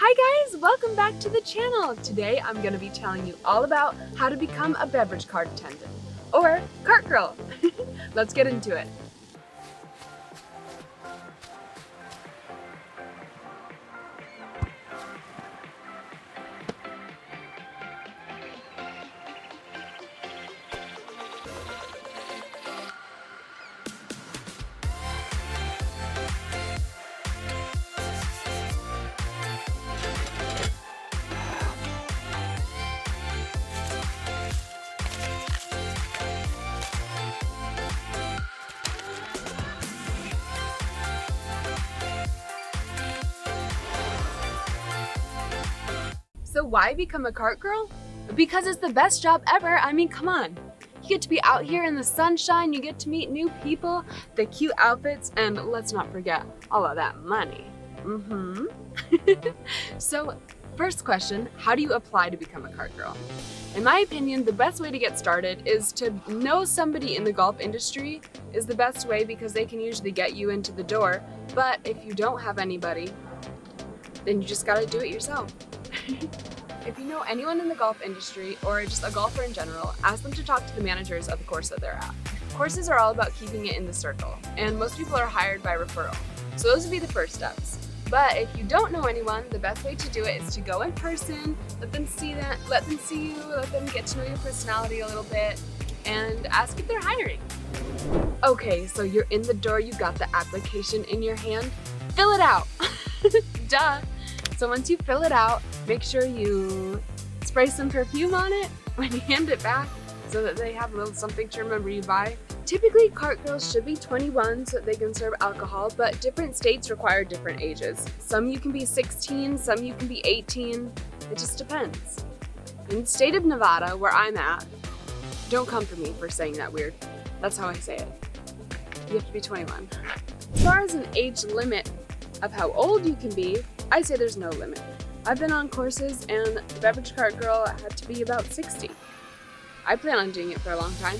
Hi guys, welcome back to the channel. Today I'm going to be telling you all about how to become a beverage cart attendant or cart girl. Let's get into it. So why become a cart girl? Because it's the best job ever. I mean, come on. You get to be out here in the sunshine, you get to meet new people, the cute outfits, and let's not forget all of that money. So first question, how do you apply to become a cart girl? In my opinion, the best way to get started is to know somebody in the golf industry is the best way because they can usually get you into the door. But if you don't have anybody, then you just gotta do it yourself. If you know anyone in the golf industry or just a golfer in general, ask them to talk to the managers of the course that they're at. Courses are all about keeping it in the circle, and most people are hired by referral. So those would be the first steps. But if you don't know anyone, the best way to do it is to go in person, let them see you, let them get to know your personality a little bit, and ask if they're hiring. Okay, so you're in the door, you got the application in your hand, fill it out. Duh. So once you fill it out, make sure you spray some perfume on it when you hand it back so that they have a little something to remember you by. Typically, cart girls should be 21 so that they can serve alcohol, but different states require different ages. Some you can be 16, some you can be 18. It just depends. In the state of Nevada, where I'm at, don't come for me for saying that weird. That's how I say it. You have to be 21. As far as an age limit of how old you can be, I say there's no limit. I've been on courses and the beverage cart girl had to be about 60. I plan on doing it for a long time.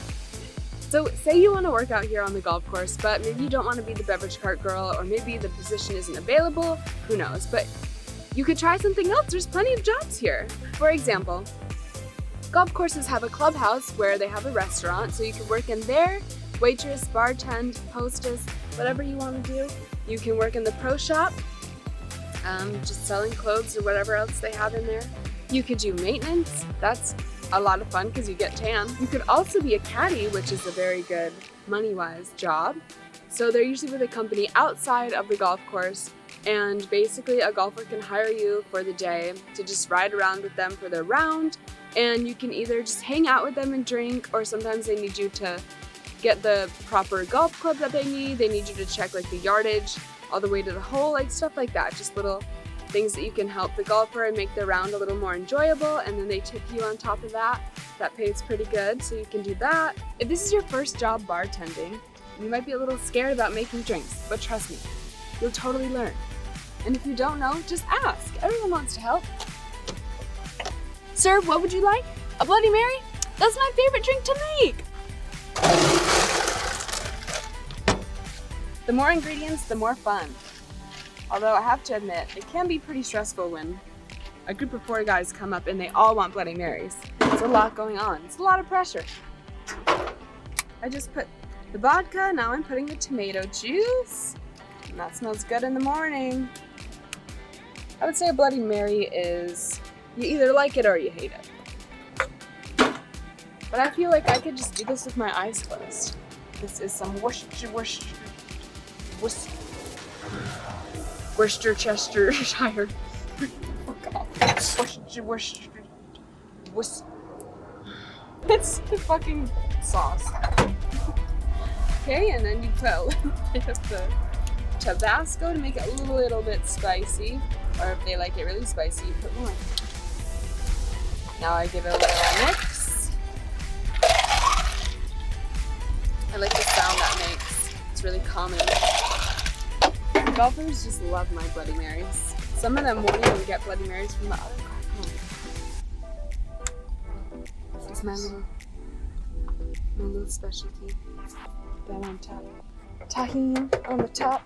So say you want to work out here on the golf course, but maybe you don't want to be the beverage cart girl, or maybe the position isn't available, who knows, but you could try something else. There's plenty of jobs here. For example, golf courses have a clubhouse where they have a restaurant, so you can work in there, waitress, bartend, hostess, whatever you want to do. You can work in the pro shop, just selling clothes or whatever else they have in there. You could do maintenance. That's a lot of fun because you get tan. You could also be a caddy, which is a very good money-wise job. So they're usually with a company outside of the golf course, and basically a golfer can hire you for the day to just ride around with them for their round, and you can either just hang out with them and drink, or sometimes they need you to get the proper golf club that they need. They need you to check like the yardage all the way to the hole, like stuff like that. Just little things that you can help the golfer and make the round a little more enjoyable, and then they tip you on top of that. That pays pretty good, so you can do that. If this is your first job bartending, you might be a little scared about making drinks, but trust me, you'll totally learn. And if you don't know, just ask. Everyone wants to help. Sir, what would you like? A Bloody Mary? That's my favorite drink to make. The more ingredients, the more fun. Although I have to admit, it can be pretty stressful when a group of 4 guys come up and they all want Bloody Marys. There's a lot going on. It's a lot of pressure. I just put the vodka, now I'm putting the tomato juice. And that smells good in the morning. I would say a Bloody Mary is, you either like it or you hate it. But I feel like I could just do this with my eyes closed. This is some Worcestershire. It's the fucking sauce. Okay, and then you put a little bit of the Tabasco to make it a little bit spicy. Or if they like it really spicy, you put more. Now I give it a little mix. I like the sound that makes. It's really calming. Golfers just love my Bloody Marys. Some of them won't even get Bloody Marys from the other cart. This is my little specialty. That on top. Tahini on the top.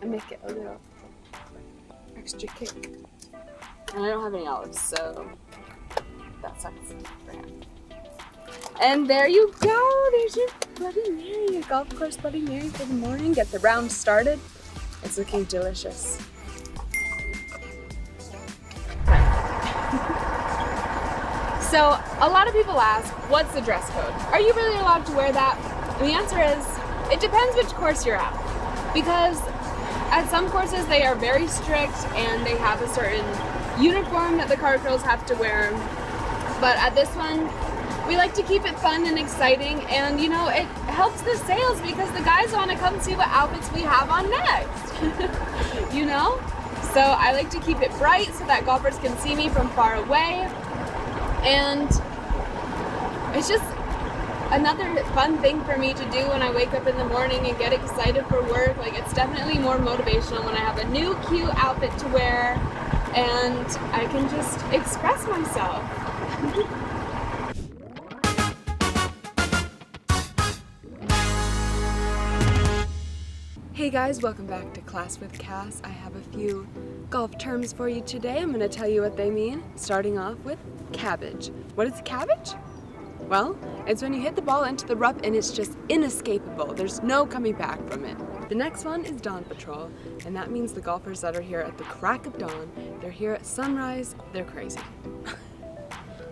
And make it a little extra kick. And I don't have any olives, so that sucks for him. And there you go, there's your Bloody Mary, your golf course Bloody Mary for the morning. Get the round started. It's looking delicious. So a lot of people ask, what's the dress code? Are you really allowed to wear that? And the answer is, it depends which course you're at. Because at some courses they are very strict and they have a certain uniform that the cart girls have to wear. But at this one, we like to keep it fun and exciting, and you know, it helps the sales because the guys want to come see what outfits we have on next. You know? So I like to keep it bright so that golfers can see me from far away. And it's just another fun thing for me to do when I wake up in the morning and get excited for work. Like, it's definitely more motivational when I have a new cute outfit to wear and I can just express myself. Hey guys, welcome back to Class with Cass. I have a few golf terms for you today. I'm going to tell you what they mean, starting off with cabbage. What is cabbage? Well, it's when you hit the ball into the rough and it's just inescapable. There's no coming back from it. The next one is dawn patrol, and that means the golfers that are here at the crack of dawn. They're here at sunrise. They're crazy.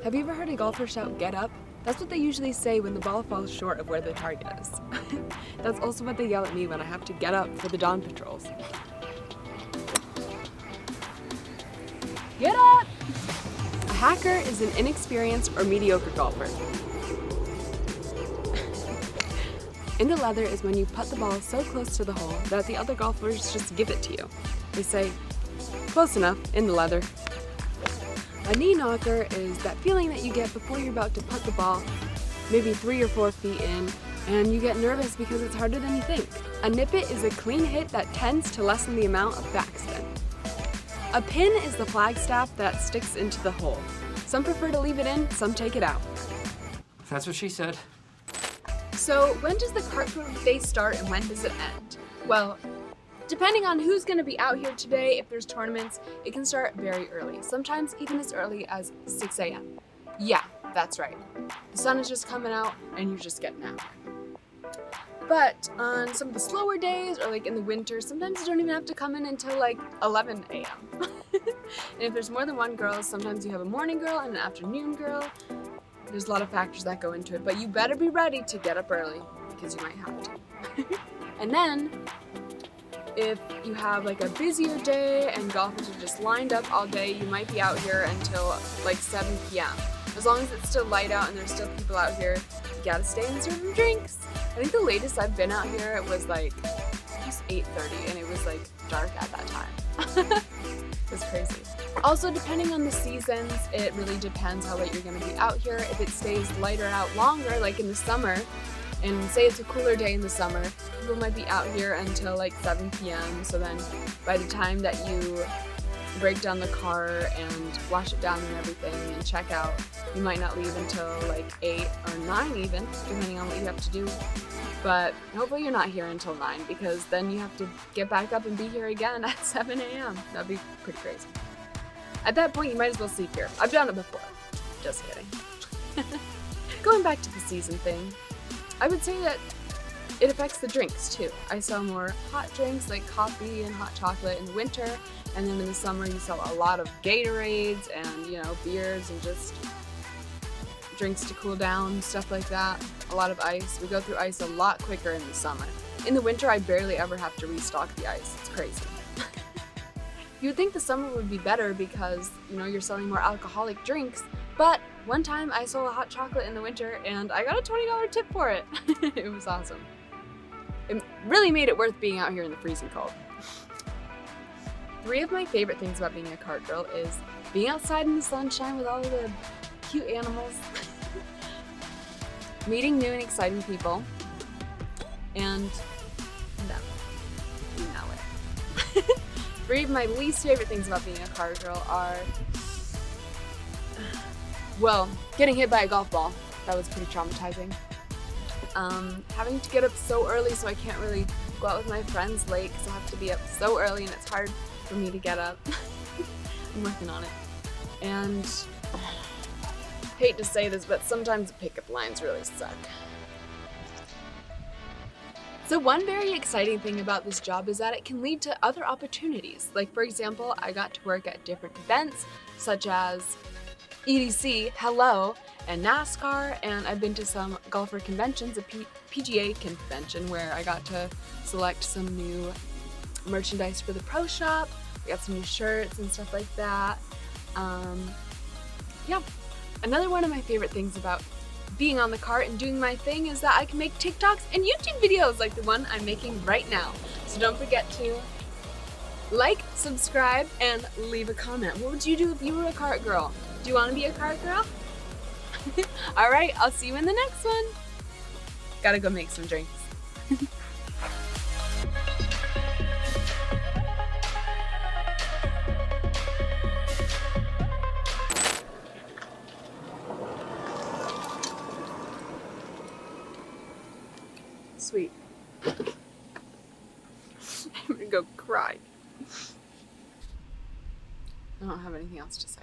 Have you ever heard a golfer shout, "Get up"? That's what they usually say when the ball falls short of where the target is. That's also what they yell at me when I have to get up for the dawn patrols. Get up! A hacker is an inexperienced or mediocre golfer. In the leather is when you put the ball so close to the hole that the other golfers just give it to you. They say, close enough, in the leather. A knee knocker is that feeling that you get before you're about to put the ball maybe 3 or 4 feet in, and you get nervous because it's harder than you think. A nippet is a clean hit that tends to lessen the amount of backspin. A pin is the flagstaff that sticks into the hole. Some prefer to leave it in, some take it out. That's what she said. So when does the cart day start and when does it end? Well, depending on who's going to be out here today, if there's tournaments, it can start very early, sometimes even as early as 6 a.m. Yeah, that's right. The sun is just coming out and you're just getting out. But on some of the slower days, or like in the winter, sometimes you don't even have to come in until like 11 a.m. And if there's more than one girl, sometimes you have a morning girl and an afternoon girl. There's a lot of factors that go into it, but you better be ready to get up early because you might have to. And then, if you have like a busier day and golfers are just lined up all day, you might be out here until like 7 p.m. As long as it's still light out and there's still people out here, you gotta stay and serve them drinks. I think the latest I've been out here, it was like just 8:30 and it was like dark at that time. It was crazy. Also, depending on the seasons, it really depends how late you're gonna be out here. If it stays lighter out longer, like in the summer, and say it's a cooler day in the summer, people might be out here until like 7 p.m. So then by the time that you break down the car and wash it down and everything and check out, you might not leave until like 8 or 9 even, depending on what you have to do. But hopefully you're not here until 9 because then you have to get back up and be here again at 7 a.m. That'd be pretty crazy. At that point, you might as well sleep here. I've done it before. Just kidding. Going back to the season thing, I would say that it affects the drinks too. I sell more hot drinks like coffee and hot chocolate in the winter, and then in the summer you sell a lot of Gatorades and, you know, beers and just drinks to cool down, stuff like that. A lot of ice. We go through ice a lot quicker in the summer. In the winter, I barely ever have to restock the ice. It's crazy. You would think the summer would be better because, you know, you're selling more alcoholic drinks, but one time I sold a hot chocolate in the winter and I got a $20 tip for it. It was awesome. It really made it worth being out here in the freezing cold. 3 of my favorite things about being a cart girl is being outside in the sunshine with all of the cute animals, meeting new and exciting people, and them. You know it. 3 of my least favorite things about being a cart girl are, well, getting hit by a golf ball. That was pretty traumatizing. Having to get up so early so I can't really go out with my friends late because I have to be up so early and it's hard for me to get up. I'm working on it. And hate to say this, but sometimes the pickup lines really suck. So one very exciting thing about this job is that it can lead to other opportunities. Like for example, I got to work at different events such as EDC, Hello, and NASCAR, and I've been to some golfer conventions, a PGA convention where I got to select some new merchandise for the pro shop. I got some new shirts and stuff like that. Yeah. Another one of my favorite things about being on the cart and doing my thing is that I can make TikToks and YouTube videos like the one I'm making right now. So don't forget to like, subscribe, and leave a comment. What would you do if you were a cart girl? Do you want to be a cart girl? Alright, I'll see you in the next one. Gotta go make some drinks. Sweet. I'm gonna go cry. I don't have anything else to say.